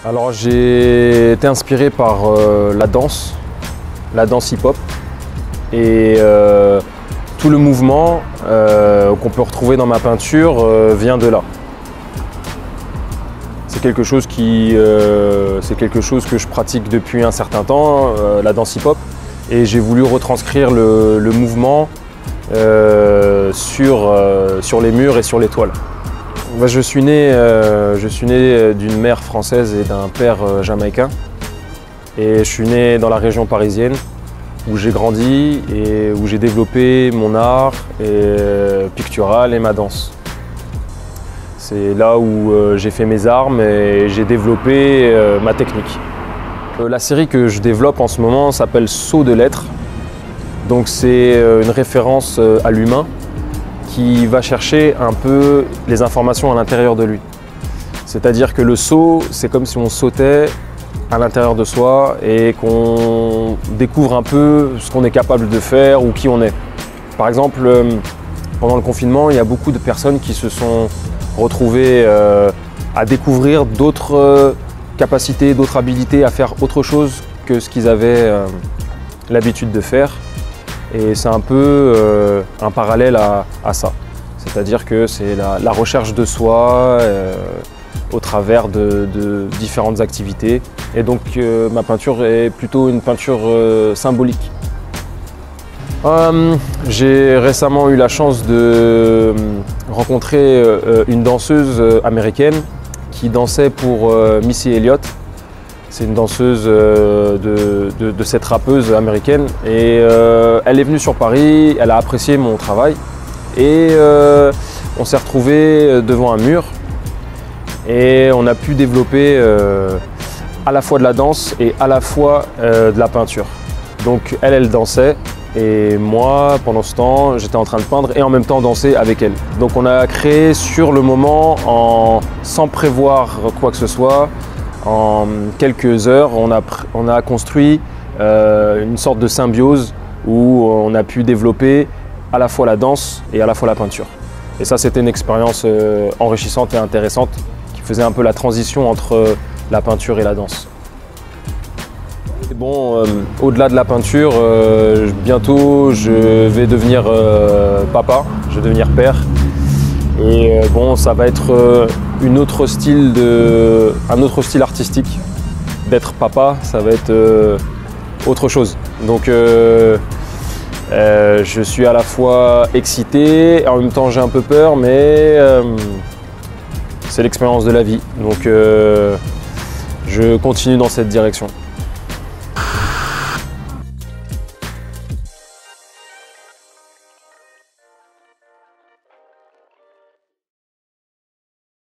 Alors j'ai été inspiré par la danse hip-hop et tout le mouvement qu'on peut retrouver dans ma peinture vient de là. C'est quelque chose que je pratique depuis un certain temps, la danse hip-hop, et j'ai voulu retranscrire le mouvement sur les murs et sur les toiles. Je suis né d'une mère française et d'un père jamaïcain. Et je suis né dans la région parisienne où j'ai grandi et où j'ai développé mon art pictural et ma danse. C'est là où j'ai fait mes armes et j'ai développé ma technique. La série que je développe en ce moment s'appelle Sceaux de lettres. Donc c'est une référence à l'humain qui va chercher un peu les informations à l'intérieur de lui. C'est-à-dire que le saut, c'est comme si on sautait à l'intérieur de soi et qu'on découvre un peu ce qu'on est capable de faire ou qui on est. Par exemple, pendant le confinement, il y a beaucoup de personnes qui se sont retrouvées à découvrir d'autres capacités, d'autres habilités, à faire autre chose que ce qu'ils avaient l'habitude de faire. Et c'est un peu un parallèle à ça. C'est-à-dire que c'est la recherche de soi au travers de différentes activités. Et donc ma peinture est plutôt une peinture symbolique. J'ai récemment eu la chance de rencontrer une danseuse américaine qui dansait pour Missy Elliott. C'est une danseuse de cette rappeuse américaine et elle est venue sur Paris, elle a apprécié mon travail et on s'est retrouvés devant un mur et on a pu développer à la fois de la danse et à la fois de la peinture. Donc elle dansait et moi pendant ce temps j'étais en train de peindre et en même temps danser avec elle. Donc on a créé sur le moment sans prévoir quoi que ce soit. En quelques heures, on a construit une sorte de symbiose où on a pu développer à la fois la danse et à la fois la peinture. Et ça, c'était une expérience enrichissante et intéressante qui faisait un peu la transition entre la peinture et la danse. Et bon, au-delà de la peinture, bientôt je vais devenir papa, je vais devenir père. Et bon, ça va être un autre style artistique. D'être papa, ça va être autre chose. Donc je suis à la fois excité, en même temps j'ai un peu peur, mais c'est l'expérience de la vie. Donc je continue dans cette direction.